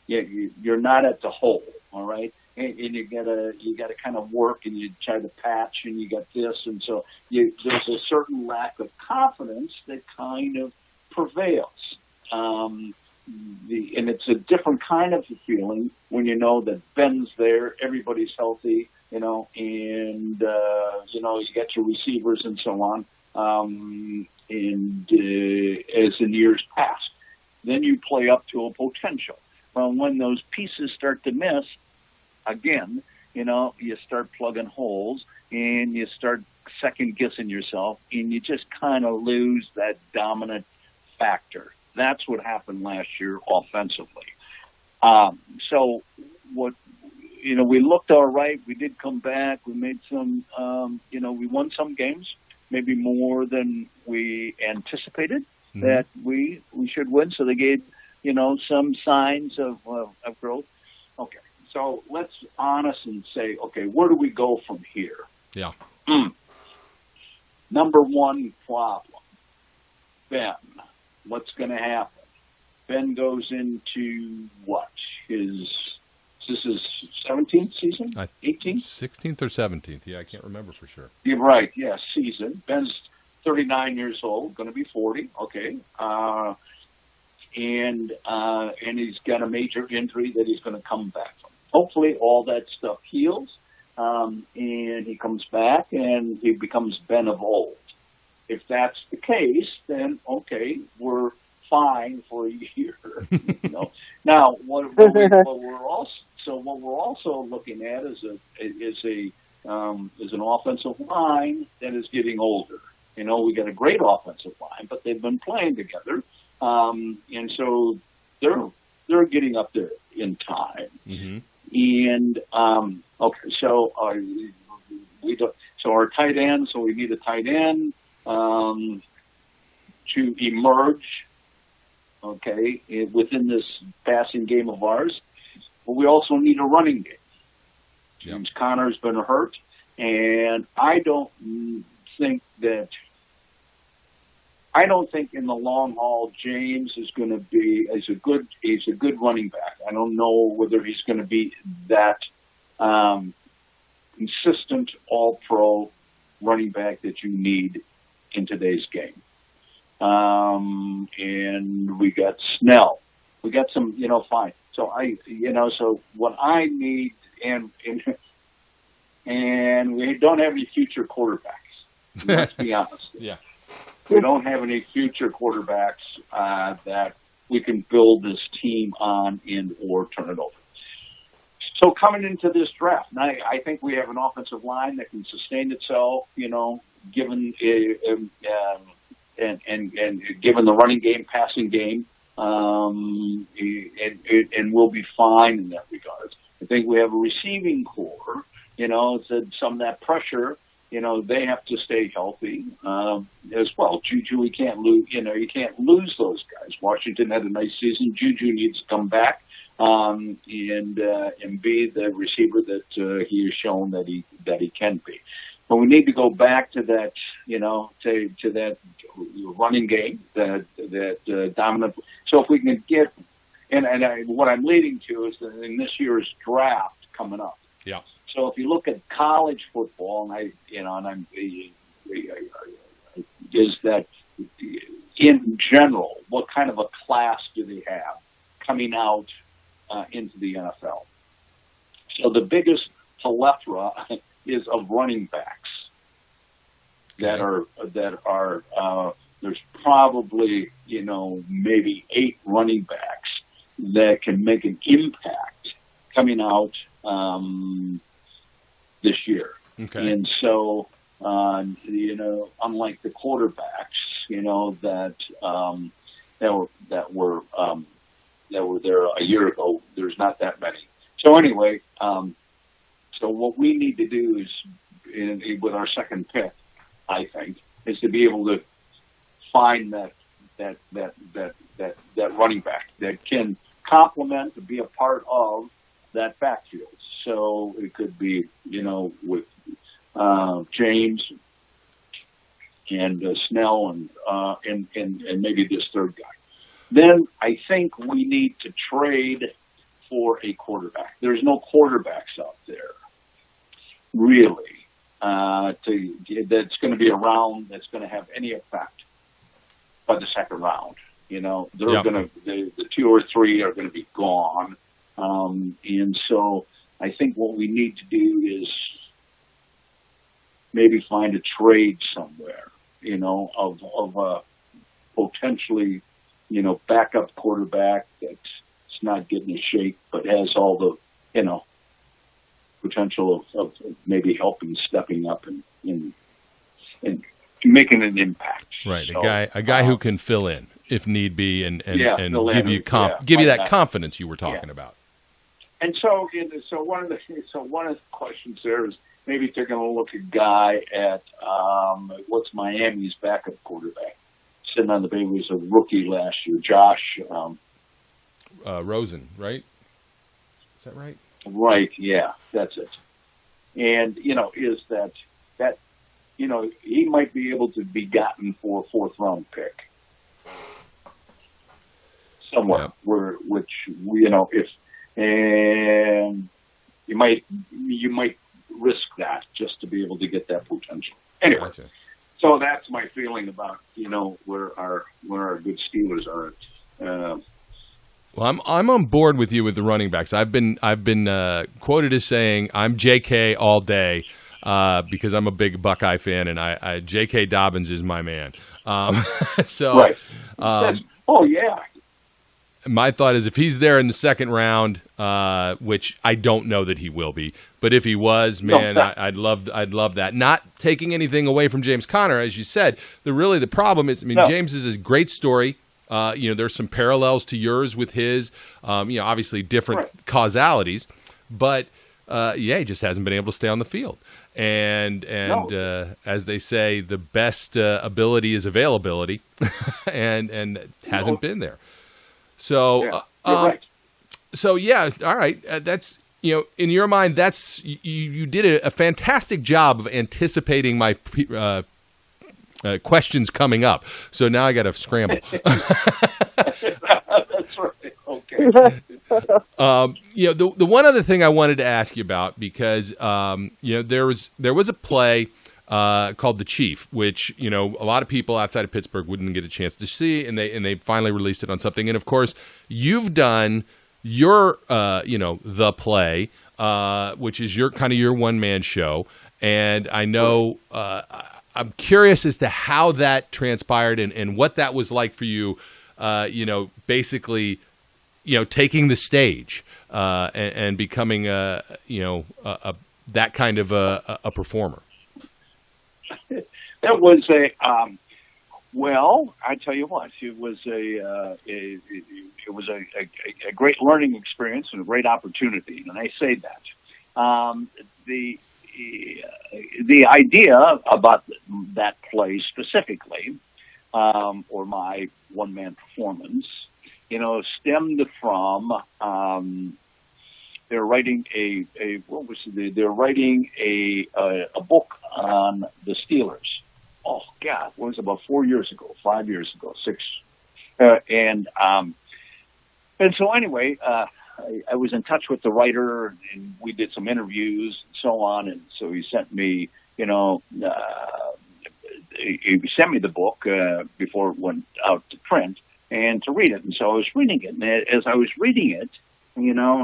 You're not at the hole, all right? And you gotta kind of work, and you try to patch, and you got this, and so there's a certain lack of confidence that kind of prevails. And it's a different kind of feeling when you know that Ben's there, everybody's healthy, and you got your receivers and so on. As in years past, then you play up to a potential. Well, when those pieces start to miss, again, you start plugging holes and you start second guessing yourself, and you just kind of lose that dominant factor. That's what happened last year offensively. So what, we looked all right. We did come back. We made some, we won some games, maybe more than we anticipated that we should win. So they gave, some signs of growth. Okay. So let's honest and say, okay, where do we go from here? Yeah. Number one problem, Ben. What's going to happen? Ben goes into what? This is 17th season? 18th? 16th or 17th. Yeah, I can't remember for sure. You're right. Yeah, season. Ben's 39 years old, going to be 40. Okay. And he's got a major injury that he's going to come back from. Hopefully all that stuff heals, and he comes back and he becomes Ben of old. If that's the case, then okay, we're fine for a year. Now, what we're also looking at is an offensive line that is getting older. We got a great offensive line, but they've been playing together, and so they're getting up there in time. Mm-hmm. And okay, so our tight end. So we need a tight end to emerge, okay, within this passing game of ours. But we also need a running game. James Conner's been hurt, and I don't think in the long haul James is going to be he's a good running back. I don't know whether he's going to be that consistent all-pro running back that you need in today's game. And we got Snell. We got some, fine. So so what I need, and we don't have any future quarterbacks. Let's be honest. Yeah. We don't have any future quarterbacks that we can build this team on or turn it over. So coming into this draft, and I think we have an offensive line that can sustain itself, given and given the running game, passing game, and we'll be fine in that regard. I think we have a receiving core, some of that pressure they have to stay healthy as well. Juju, you can't lose those guys. Washington had a nice season. Juju needs to come back and be the receiver that he has shown that he can be. But we need to go back to that, to that running game, that dominant. So if we can get, what I'm leading to is that in this year's draft coming up. Yeah. So if you look at college football, is that in general, what kind of a class do they have coming out into the NFL? So the biggest plethora is of running backs that are there's probably maybe 8 running backs that can make an impact coming out this year. Okay. And so unlike the quarterbacks that were there a year ago, there's not that many. So anyway, so what we need to do is, with our second pick, I think, is to be able to find that running back that can complement to be a part of that backfield. So it could be, with James and Snell and maybe this third guy. Then I think we need to trade for a quarterback. There's no quarterbacks out there, really, that's going to be around, that's going to have any effect by the second round. They're going to, the 2 or 3 are going to be gone. And so I think what we need to do is maybe find a trade somewhere, of a potentially, backup quarterback that's not getting a shake, but has all the, potential of maybe helping, stepping up and making an impact. Right. So, a guy who can fill in if need be and give you that confidence you were talking about. And so one of the questions there is maybe if they're going to look a guy at what's Miami's backup quarterback sitting on the bench, was a rookie last year, Josh Rosen, right? Is that right? Right. Yeah, that's it. And is that he might be able to be gotten for a 4th round pick somewhere if. And you might risk that just to be able to get that potential. Anyway, gotcha. So that's my feeling about where our good Steelers are at. Well, I'm on board with you with the running backs. I've been quoted as saying I'm JK all day because I'm a big Buckeye fan and J.K. Dobbins is my man. So right. Oh yeah. My thought is if he's there in the second round, which I don't know that he will be, but if he was, man, I'd love that. Not taking anything away from James Conner, as you said. The problem is, James is a great story. There's some parallels to yours with his. Obviously different causalities, but he just hasn't been able to stay on the field. And as they say, the best ability is availability, and hasn't been there. So, you're right. So yeah, all right. That's in your mind, that's you did a fantastic job of anticipating my questions coming up. So now I got to scramble. That's right. Okay. The one other thing I wanted to ask you about because there was a play called The Chief, which a lot of people outside of Pittsburgh wouldn't get a chance to see, and they finally released it on something. And of course, you've done your The Play, which is your one-man show, and I know I'm curious as to how that transpired and what that was like for you. Basically, taking the stage and becoming that kind of a performer. That was I tell you what, it was a great learning experience and a great opportunity, and I say that. the idea about that play specifically, or my one-man performance, stemmed from they're writing they're writing a book on the Steelers. Oh God, it was about 4 years ago, 5 years ago, 6, and so anyway, I was in touch with the writer, and we did some interviews and so on, and so he sent me, he sent me the book before it went out to print and to read it, and so I was reading it, and as I was reading it, I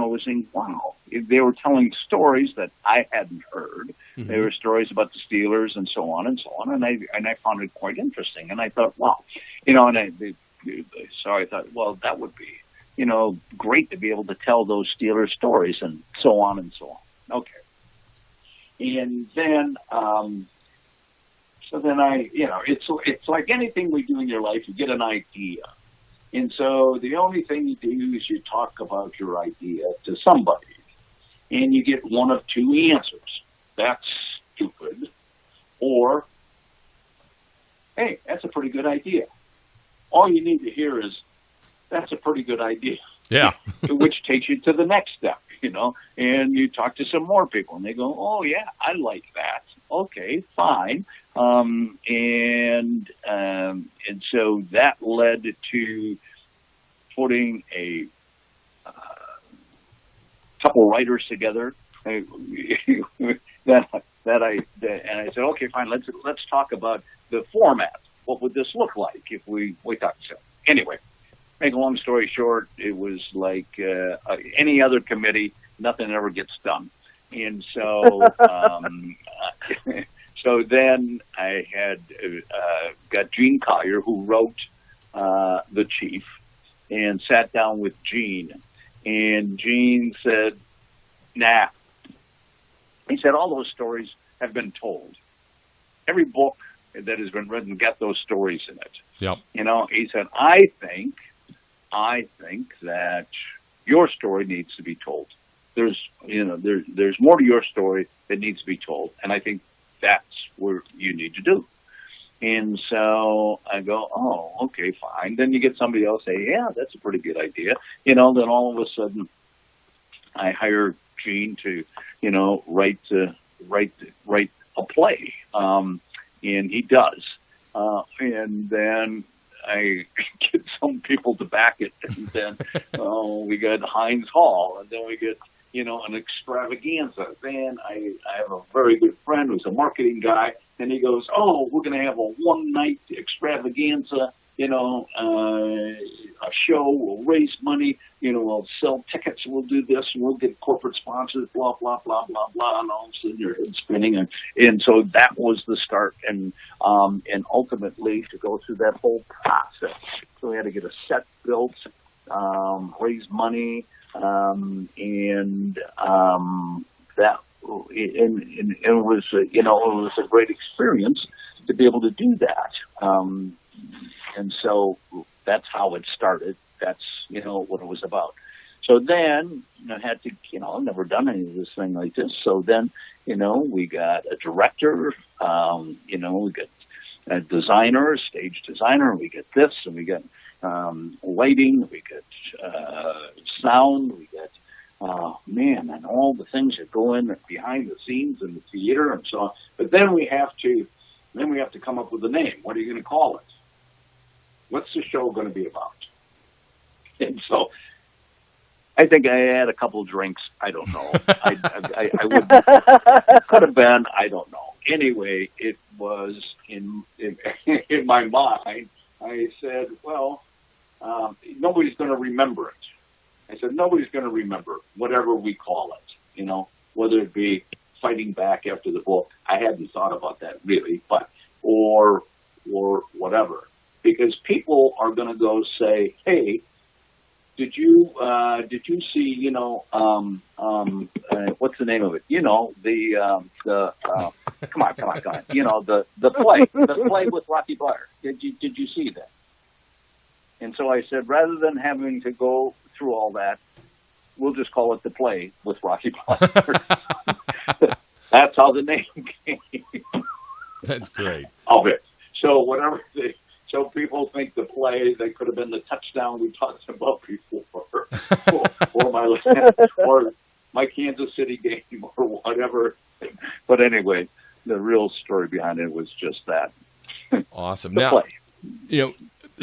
was thinking, wow, they were telling stories that I hadn't heard. Mm-hmm. There were stories about the Steelers and so on, and I found it quite interesting, and I thought, wow, so I thought, well, that would be, great to be able to tell those Steelers stories and so on and so on. Okay. And then, it's like anything we do in your life, you get an idea. And so the only thing you do is you talk about your idea to somebody, and you get one of two answers. That's stupid, or, hey, that's a pretty good idea. All you need to hear is, that's a pretty good idea. Yeah. Which takes you to the next step, and you talk to some more people, and they go, oh, yeah, I like that. Okay, fine. And so that led to putting a couple writers together. And I said, okay, fine. Let's talk about the format. What would this look like if we talked? So anyway, make a long story short, it was like any other committee, nothing ever gets done, and so. So then I had got Gene Collier, who wrote The Chief, and sat down with Gene. And Gene said, nah. He said, all those stories have been told. Every book that has been written got those stories in it. Yep. He said, I think that your story needs to be told. There's more to your story that needs to be told. And I think that's what you need to do. And so I go, oh, okay, fine. Then you get somebody else say, yeah, that's a pretty good idea. Then all of a sudden I hire Gene to, write a play. And he does. And then I get some people to back it. And then we got Heinz Hall, and then we get, an extravaganza. Then I have a very good friend who's a marketing guy, and he goes, oh, we're going to have a one-night extravaganza, a show, we'll raise money, we'll sell tickets, we'll do this, and we'll get corporate sponsors, blah, blah, blah, blah, blah, and all of a sudden your head's spinning. And so that was the start, and ultimately to go through that whole process. So we had to get a set built, raise money, and that, and it was, it was a great experience to be able to do that. And so that's how it started. That's, what it was about. So then I had to, I've never done any of this thing like this. So then, we got a director, we got a designer, stage designer, we get this, and we got lighting, we get sound, we get, and all the things that go in behind the scenes in the theater and so on. But then we have to come up with a name. What are you going to call it? What's the show going to be about? And so I think I had a couple of drinks. I don't know. I would, could have been. I don't know. Anyway, it was in my mind. I said, well, nobody's going to remember it. I said, nobody's going to remember whatever we call it, whether it be Fighting Back after the book. I hadn't thought about that really, but, or whatever, because people are going to go say, hey, did you see, what's the name of it? Come on. The play with Rocky Bleier. Did you see that? And so I said, rather than having to go through all that, we'll just call it The Play with Rocky Bleier. That's how the name came That's great. of it. So so people think the play that could have been the touchdown we talked about before, or my Kansas City game or whatever. But anyway, the real story behind it was just that. Awesome. The Now, play.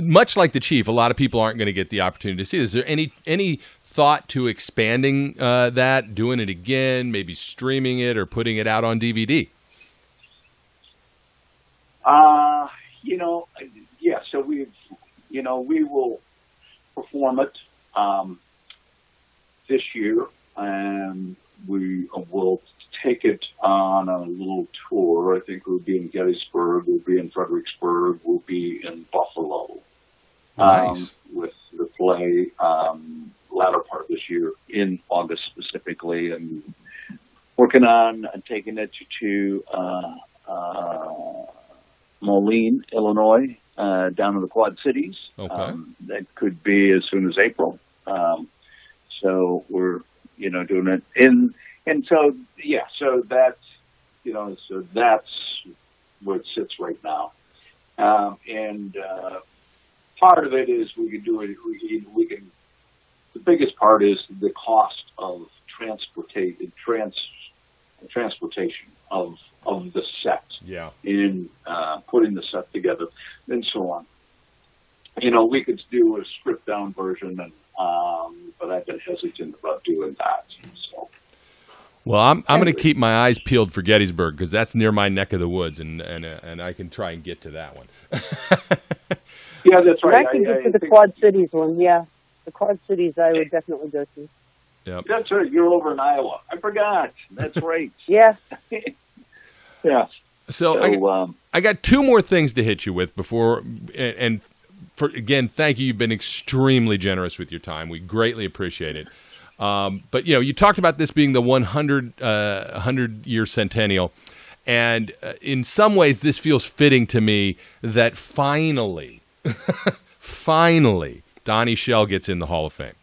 Much like the Chief, a lot of people aren't going to get the opportunity to see this. Is there any thought to expanding that, doing it again, maybe streaming it or putting it out on DVD? Yeah. So we will perform it this year, and we will take it on a little tour. I think we'll be in Gettysburg, we'll be in Fredericksburg, we'll be in Buffalo. Nice. With the play latter part this year, in August specifically, and working on taking it to Moline, Illinois, down in the Quad Cities. Okay. That could be as soon as April. So we're, doing it and so that's, that's where it sits right now. And part of it is we can do it. We can. The biggest part is the cost of transportation of the set. Yeah. In putting the set together and so on. We could do a stripped down version, and but I've been hesitant about doing that. So. Well, I'm going to keep my eyes peeled for Gettysburg because that's near my neck of the woods, and I can try and get to that one. Yeah, that's right. I can get to the Quad Cities one. Yeah, the Quad Cities I would definitely go to. Yep. That's right. You're over in Iowa. I forgot. That's right. Yeah. Yeah. So I got two more things to hit you with before, and again, thank you. You've been extremely generous with your time. We greatly appreciate it. But you talked about this being the 100-year centennial, and in some ways, this feels fitting to me that finally, Donnie Shell gets in the Hall of Fame.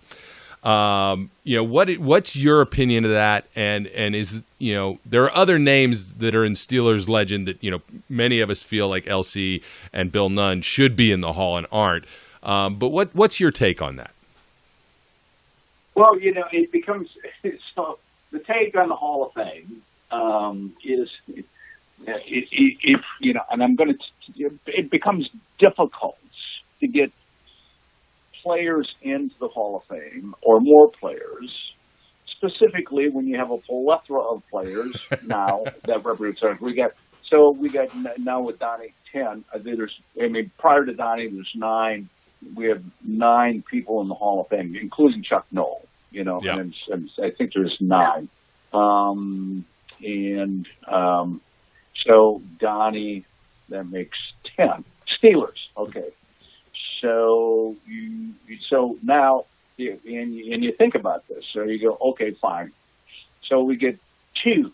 What's your opinion of that? And is there are other names that are in Steelers legend that many of us feel like LC and Bill Nunn should be in the Hall and aren't. But what's your take on that? Well, it becomes so. The take on the Hall of Fame is, and I'm going to. It becomes difficult to get players into the Hall of Fame, or more players, specifically when you have a plethora of players now that represent. We got now with Donnie 10. Prior to Donnie, there's 9. We have 9 people in the Hall of Fame, including Chuck Noll. Yeah. And I think there's 9. So Donnie, that makes 10. Steelers, okay. So now, and you think about this. So you go, okay, fine. So we get 2,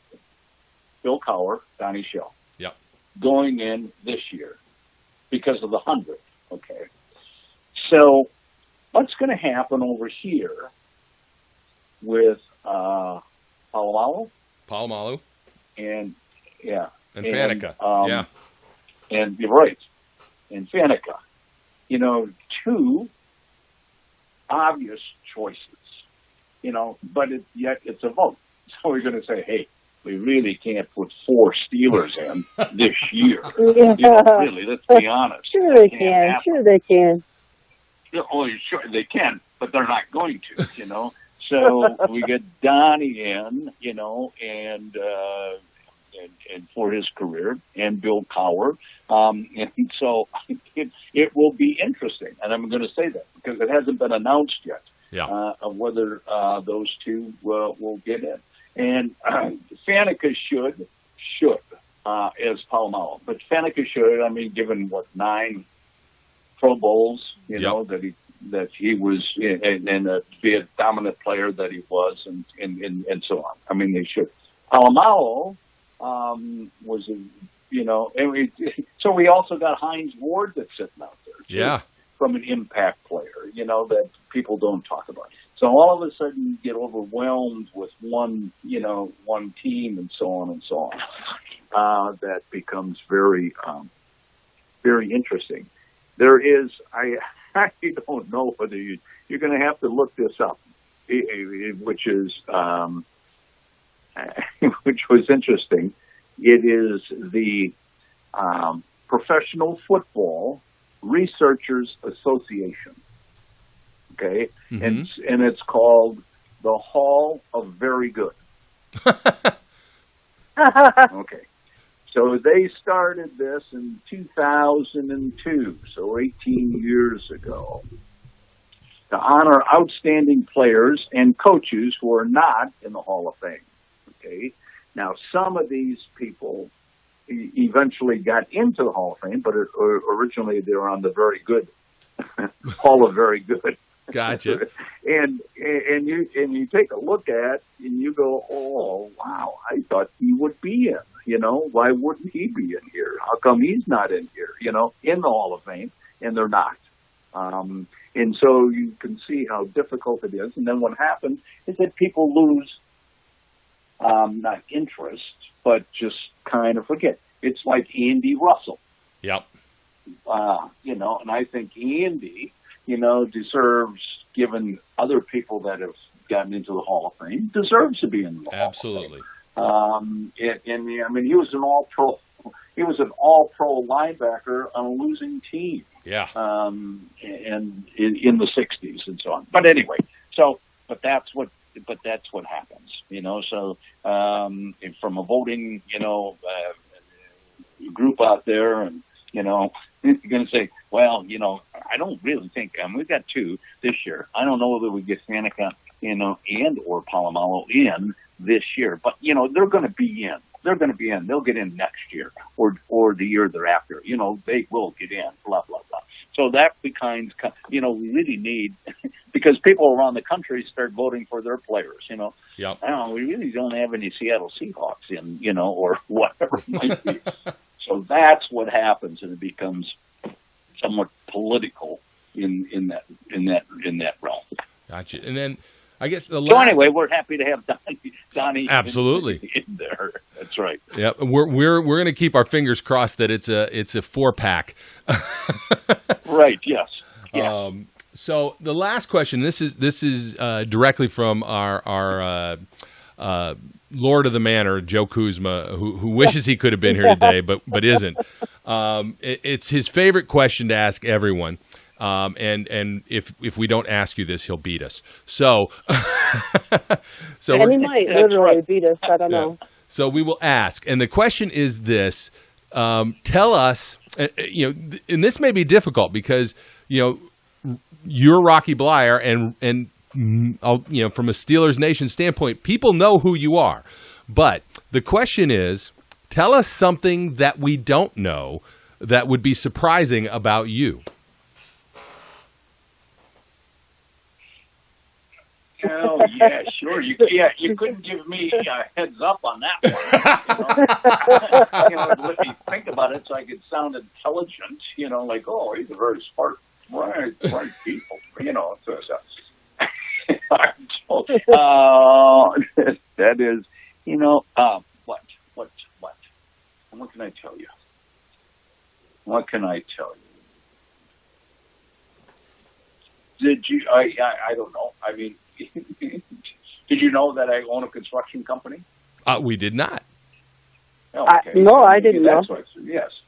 Bill Cowher, Donnie Shell, Yep. going in this year because of the 100. Okay. So what's going to happen over here with Palomalu? Palomalu. And Faneca. Yeah. And you're right. And Faneca. 2 obvious choices, but yet it's a vote. So we're going to say, hey, we really can't put 4 Steelers in this year. Yeah. Really, let's be honest. Sure they can. Sure they can. Oh, sure they can, but they're not going to, So we get Donnie in, and for his career, and Bill Cowher. And so it will be interesting. And I'm going to say that because it hasn't been announced yet of whether those 2 will get in. And Faneca should as Palomalu. But Faneca should, given 9 Pro Bowls, that he was and be a dominant player that he was, and so on. They should. Palomalu was so we also got Hines Ward that's sitting out there too, from an impact player, that people don't talk about. So all of a sudden you get overwhelmed with one team and so on and so on. That becomes very, very interesting. There is, I don't know whether you're going to have to look this up, which was interesting. It is the Professional Football Researchers Association. Okay, and it's called the Hall of Very Good. Okay, so they started this in 2002, so 18 years ago, to honor outstanding players and coaches who are not in the Hall of Fame. Okay, now some of these people eventually got into the Hall of Fame, but originally they were on the Very Good Hall of Very Good. Gotcha. and you take a look at and you go, oh wow, I thought he would be in. Why wouldn't he be in here? How come he's not in here? In the Hall of Fame, and they're not. And so you can see how difficult it is. And then what happens is that people lose not interest, but just kind of forget. It's like Andy Russell. Yep. And I think Andy, deserves, given other people that have gotten into the Hall of Fame, deserves to be in the Hall Absolutely. of Fame. He was an all-pro. He was an all-pro linebacker on a losing team. Yeah. And in the '60s and so on. But anyway, but that's what happens. So from a voting, group out there, and you're going to say, well, I don't really think, we've got two this year. I don't know whether we get Faneca, and or Polamalu in this year, but they're going to be in. They're going to be in. They'll get in next year or the year thereafter. They will get in. Blah blah blah. So that becomes, we really need, because people around the country start voting for their players. Yep. I don't know. We really don't have any Seattle Seahawks in, or whatever it might be. So that's what happens, and it becomes somewhat political in that realm. Gotcha. And then I guess So anyway, we're happy to have Donnie absolutely in there. That's right. Yeah, we're going to keep our fingers crossed that it's a 4-pack. Right. Yes. Yeah. So the last question. This is directly from our Lord of the Manor, Joe Kuzma, who wishes he could have been here today, but isn't. It's his favorite question to ask everyone. And if we don't ask you this, he'll beat us. So and he might literally beat us. I don't know. So we will ask, and the question is this: tell us, and this may be difficult because you're Rocky Bleier, and from a Steelers Nation standpoint, people know who you are. But the question is, tell us something that we don't know that would be surprising about you. Oh, yeah, sure. You couldn't give me a heads up on that one. Let me think about it so I could sound intelligent. Like, oh, he's a very smart, right people. That is, what? What can I tell you? What can I tell you? Did you? I don't know. I mean. Did you know that I own a construction company? We did not. Oh, okay. No, I didn't know. Yes.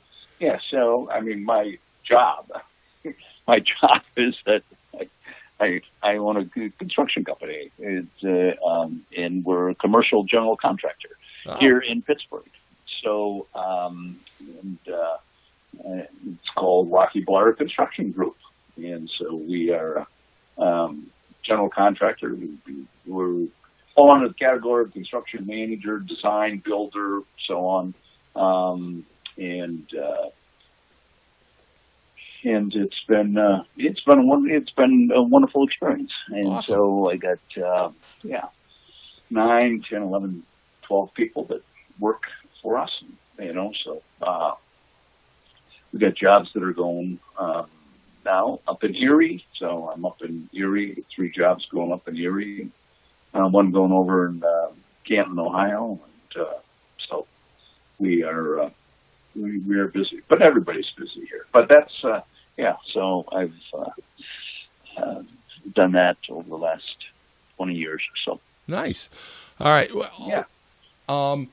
So, my job is that I own a construction company. And we're a commercial general contractor here in Pittsburgh. So, it's called Rocky Bleier Construction Group, and so we are. General contractor. We're fall under the category of construction manager, design, builder, so on. And it's been a wonderful experience. And awesome. So I got 9, 10, 11, 12 people that work for us. So we got jobs that are going now up in Erie. So I'm up in Erie, 3 jobs going up in Erie, one going over in Canton, Ohio. And, so we are busy, but everybody's busy here. But that's, so I've done that over the last 20 years or so. Nice. All right. Well, yeah. We're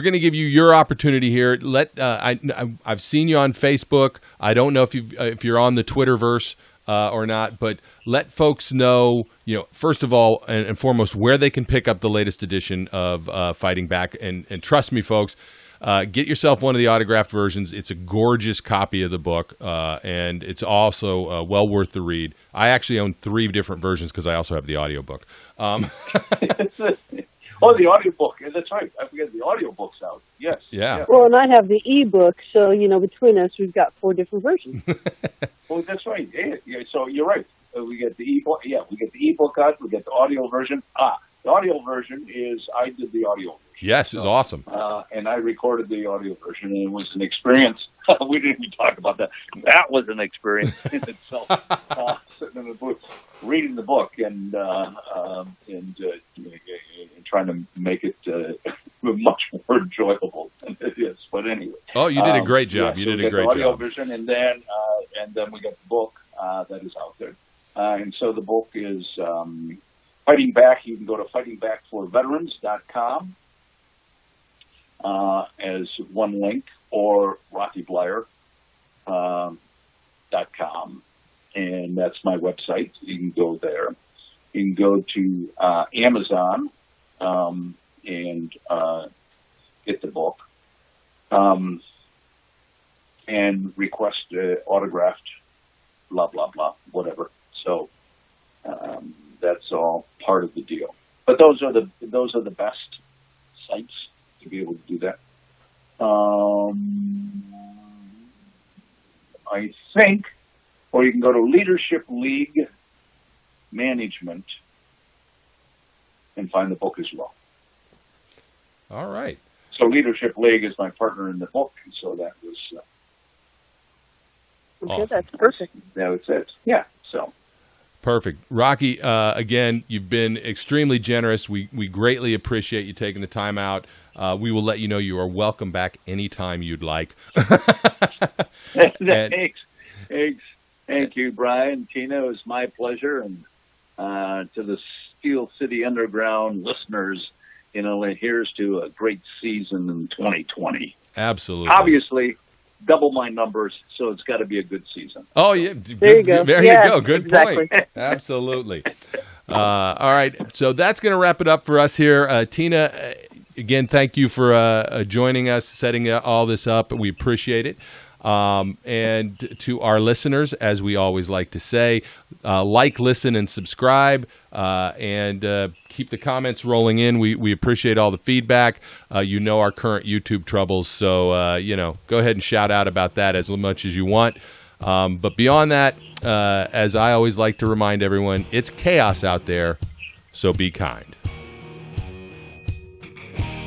going to give you your opportunity here. I've seen you on Facebook. I don't know if you're on the Twitterverse or not, but let folks know, first of all and foremost, where they can pick up the latest edition of Fighting Back. And trust me, folks, get yourself one of the autographed versions. It's a gorgeous copy of the book, and it's also well worth the read. I actually own 3 different versions because I also have the audiobook. Oh, the audiobook. That's right. I forget the audiobook's out. Yes. Yeah. Well, and I have the ebook, so between us, we've got 4 different versions. Well, that's right. Yeah, so you're right. We get the ebook. Yeah, we get the ebook out. We get the audio version. The audio version is I did the audio version. Yes, it's awesome. And I recorded the audio version, and it was an experience. We didn't even talk about that. That was an experience in itself. Sitting in the booth, reading the book, and trying to make it much more enjoyable than it is. But anyway. Oh, you did a great job. You so did a great the audio job. Version, and then we got the book that is out there. And so the book is Fighting Back. You can go to fightingbackforveterans.com as one link, or RockyBleier.com, and that's my website. You can go there. You can go to Amazon and get the book and request autographed, blah blah blah, whatever. So that's all part of the deal. But those are the best sites to be able to do that. I think, or you can go to Leadership League Management and find the book as well. All right. So Leadership League is my partner in the book, and so that was Okay, awesome. that's perfect. that was it. Yeah. So Perfect. Rocky, again, you've been extremely generous. We greatly appreciate you taking the time out. We will let you know you are welcome back anytime you'd like. Thanks. Thank you, Brian. Tina, it was my pleasure. And to the Steel City Underground listeners, here's to a great season in 2020. Absolutely. Obviously, double my numbers, so it's got to be a good season. Oh, yeah. There you go. There Yeah, you go. Good exactly. point. Absolutely. All right. So that's going to wrap it up for us here. Tina, again, thank you for joining us, setting all this up. We appreciate it. And to our listeners, as we always like to say, like, listen, and subscribe, and keep the comments rolling in. We appreciate all the feedback. Our current YouTube troubles, so go ahead and shout out about that as much as you want. But beyond that, as I always like to remind everyone, it's chaos out there, so be kind.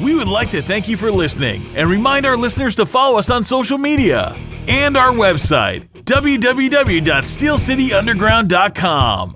We would like to thank you for listening and remind our listeners to follow us on social media and our website, www.steelcityunderground.com.